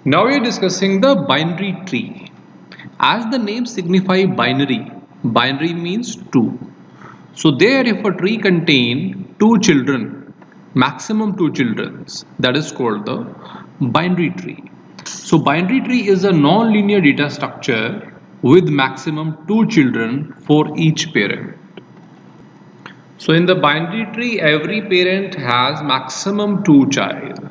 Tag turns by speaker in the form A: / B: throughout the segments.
A: Now we are discussing the binary tree. As the name signify binary means 2. So there if a tree contain two children, maximum two children, that is called the binary tree. So binary tree is a non-linear data structure with maximum two children for each parent. So in the binary tree, every parent has maximum two child.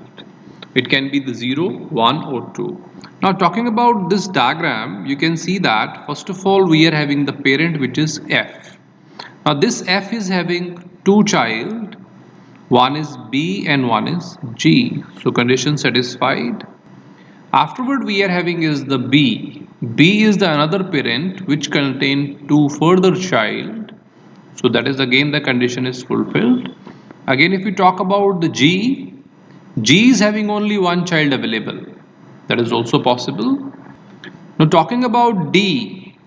A: It can be the 0, 1 or 2. Now talking about this diagram, you can see that first of all we are having the parent which is F. Now this F is having two child, one is B and one is G. So condition satisfied. Afterward we are having is the B. B is the another parent which contain two further child. So that is again the condition is fulfilled. Again if we talk about the G, G is having only one child available. That is also possible. Now talking about D,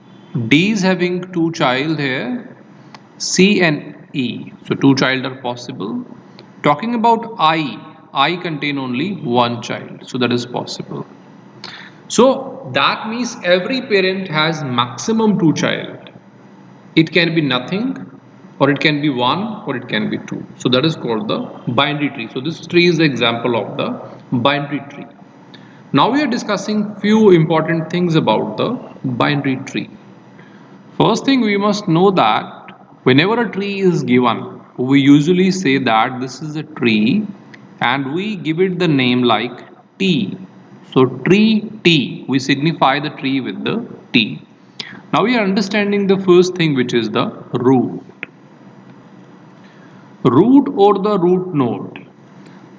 A: D is having two child here, C and E. So two child are possible. Talking about I contain only one child. So that is possible. So that means every parent has maximum two child. It can be nothing, or it can be 1, or it can be 2. So that is called the binary tree. So this tree is the example of the binary tree. Now we are discussing few important things about the binary tree. First thing, we must know that whenever a tree is given, we usually say that this is a tree and we give it the name like T. So tree T, we signify the tree with the T. Now we are understanding the first thing, which is the root. Root or the root node.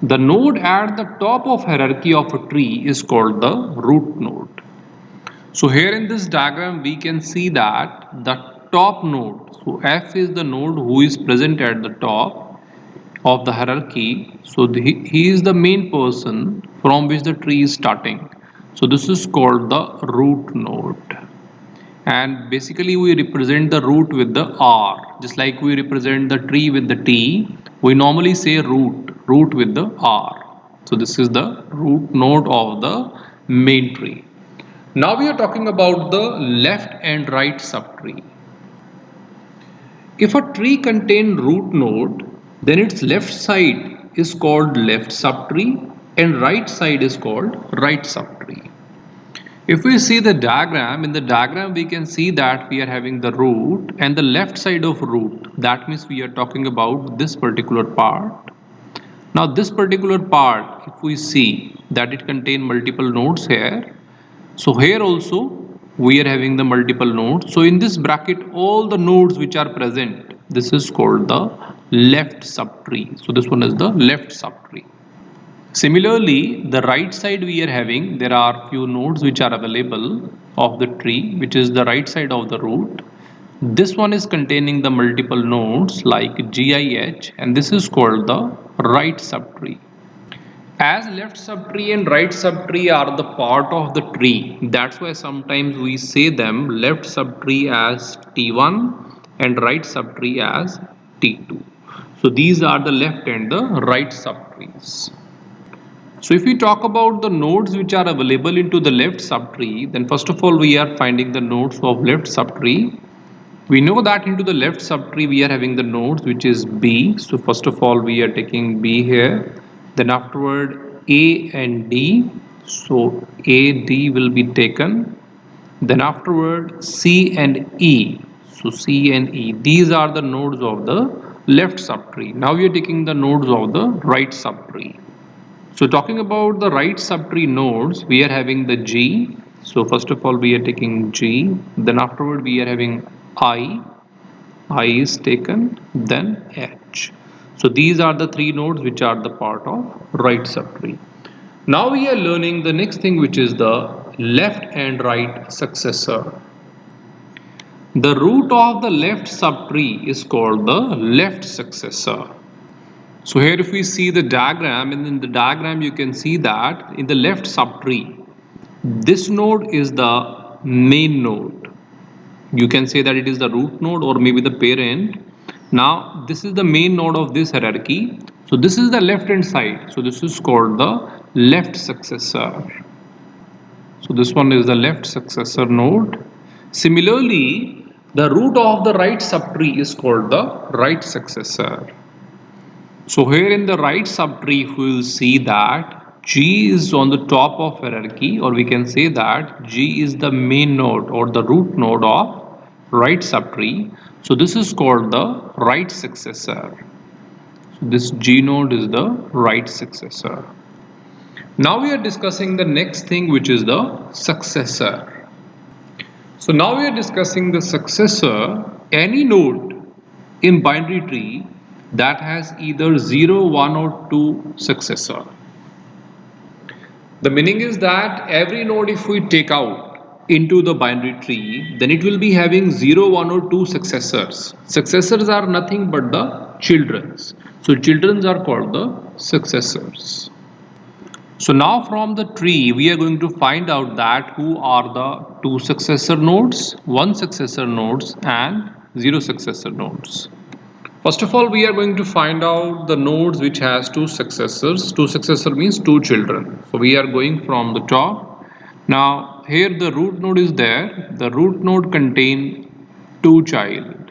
A: The node at the top of hierarchy of a tree is called the root node. So here in this diagram we can see that the top node, so F is the node who is present at the top of the hierarchy. So he is the main person from which the tree is starting. So this is called the root node. And basically we represent the root with the R. Just like we represent the tree with the T, we normally say root with the R. So this is the root node of the main tree. Now we are talking about the left and right subtree. If a tree contains root node, then its left side is called left subtree and right side is called right subtree. If we see the diagram, in the diagram we can see that we are having the root and the left side of root. That means we are talking about this particular part. Now this particular part, if we see that it contains multiple nodes here. So here also we are having the multiple nodes. So in this bracket, all the nodes which are present, this is called the left subtree. So this one is the left subtree. Similarly, the right side we are having, there are few nodes which are available of the tree, which is the right side of the root. This one is containing the multiple nodes like GIH, and this is called the right subtree. As left subtree and right subtree are the part of the tree, that's why sometimes we say them left subtree as T1 and right subtree as T2. So these are the left and the right subtrees. So if we talk about the nodes which are available into the left subtree, then first of all we are finding the nodes of left subtree. We know that into the left subtree we are having the nodes which is B. So first of all we are taking B here. Then afterward A and D. So A, D will be taken. Then afterward C and E. So C and E. These are the nodes of the left subtree. Now we are taking the nodes of the right subtree. So talking about the right subtree nodes, we are having the G. So first of all we are taking G. Then afterward we are having I is taken, then H. So these are the three nodes which are the part of right subtree. Now we are learning the next thing, which is the left and right successor. The root of the left subtree is called the left successor. So here if we see the diagram, and in the diagram you can see that in the left subtree, this node is the main node. You can say that it is the root node or maybe the parent. Now this is the main node of this hierarchy. So this is the left hand side. So this is called the left successor. So this one is the left successor node. Similarly, the root of the right subtree is called the right successor. So here in the right subtree, we will see that G is on the top of hierarchy, or we can say that G is the main node or the root node of right subtree. So this is called the right successor. So this G node is the right successor. Now we are discussing the next thing, which is the successor. So now we are discussing the successor, any node in binary tree that has either 0, 1 or 2 successor. The meaning is that every node, if we take out into the binary tree, then it will be having 0, 1 or 2 successors. Successors are nothing but the childrens. So childrens are called the successors. So now from the tree we are going to find out that who are the 2 successor nodes, 1 successor nodes and 0 successor nodes. First of all, we are going to find out the nodes which has 2 successors. 2 successor means 2 children. So we are going from the top. Now here the root node is there. The root node contain 2 child.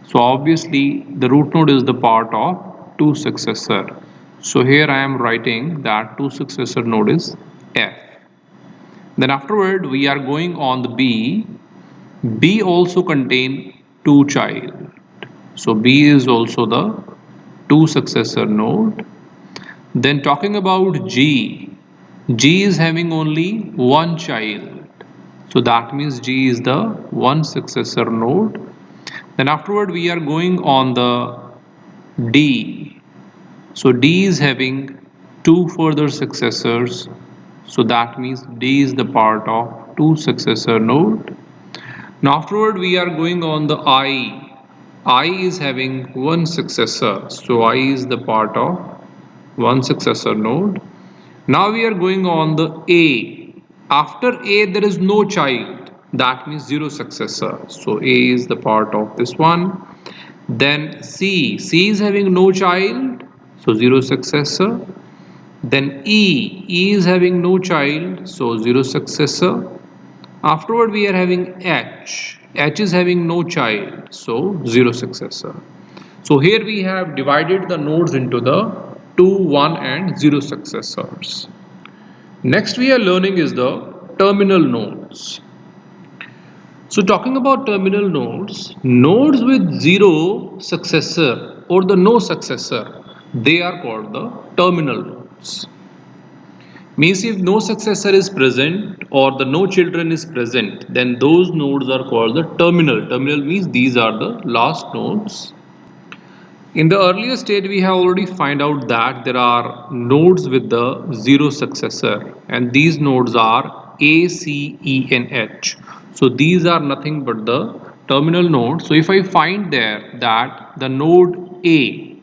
A: So obviously the root node is the part of 2 successor. So here I am writing that 2 successor node is F. Then afterward we are going on the B. B also contain 2 child. So B is also the 2 successor node. Then talking about G. G is having only 1 child. So that means G is the 1 successor node. Then afterward we are going on the D. So D is having 2 further successors. So that means D is the part of 2 successor node. Now afterward we are going on the I. I is having 1 successor. So I is the part of 1 successor node. Now we are going on the A. After A there is no child. That means 0 successor. So A is the part of this one. Then C. C is having no child. So 0 successor. Then E. E is having no child. So 0 successor. Afterward we are having H. H is having no child. So 0 successor. So here we have divided the nodes into the 2, 1 and 0 successors. Next we are learning is the terminal nodes. So talking about terminal nodes, nodes with 0 successor or the no successor, they are called the terminal nodes. Means if no successor is present or the no children is present, then those nodes are called the terminal. Terminal means these are the last nodes. In the earlier stage, we have already find out that there are nodes with the 0 successor, and these nodes are A, C, E and H. So these are nothing but the terminal nodes. So if I find there that the node A,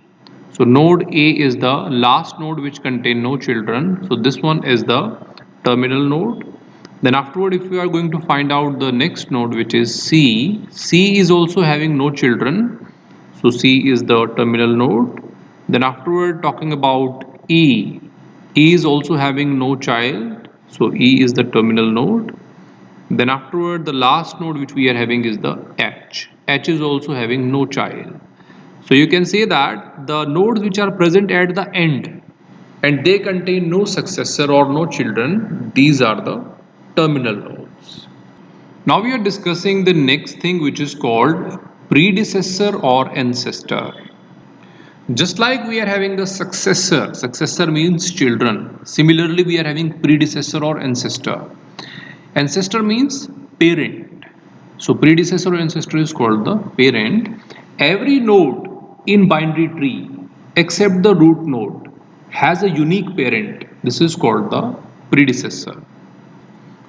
A: so node A is the last node which contain no children. So this one is the terminal node. Then afterward, if we are going to find out the next node, which is C, C is also having no children. So C is the terminal node. Then afterward, talking about E, E is also having no child. So E is the terminal node. Then afterward, the last node which we are having is the H. H is also having no child. So you can say that the nodes which are present at the end and they contain no successor or no children, these are the terminal nodes. Now we are discussing the next thing, which is called predecessor or ancestor. Just like we are having the successor, successor means children. Similarly, we are having predecessor or ancestor. Ancestor means parent. So predecessor or ancestor is called the parent. Every node in binary tree except the root node has a unique parent. This is called the predecessor.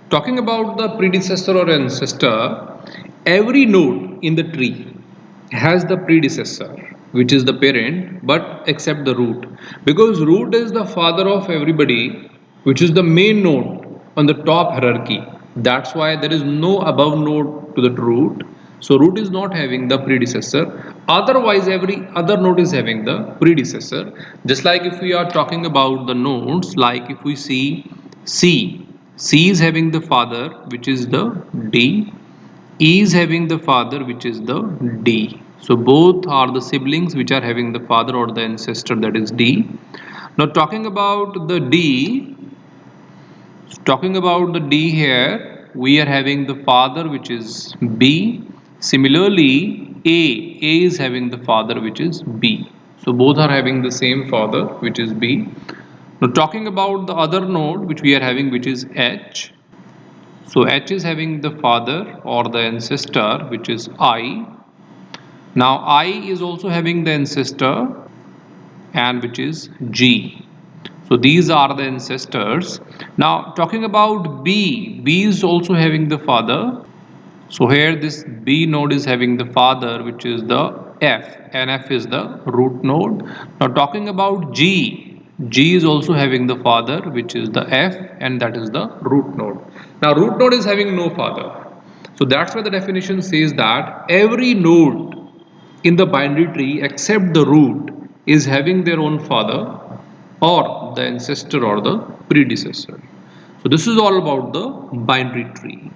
A: Talking about the predecessor or ancestor, every node in the tree has the predecessor, which is the parent, but except the root, because root is the father of everybody, which is the main node on the top hierarchy. That's why there is no above node to the root. So root is not having the predecessor. Otherwise, every other node is having the predecessor. Just like if we are talking about the nodes, like if we see C. C is having the father, which is the D. E is having the father, which is the D. So both are the siblings which are having the father or the ancestor, that is D. Now talking about the D, here, we are having the father which is B. Similarly, A is having the father which is B. So both are having the same father which is B. Now talking about the other node which we are having, which is H. So H is having the father or the ancestor which is I. Now I is also having the ancestor and which is G. So these are the ancestors. Now talking about B is also having the father. So here this B node is having the father which is the F, and F is the root node. Now talking about G is also having the father which is the F, and that is the root node. Now root node is having no father. So that's why the definition says that every node in the binary tree except the root is having their own father or the ancestor or the predecessor. So this is all about the binary tree.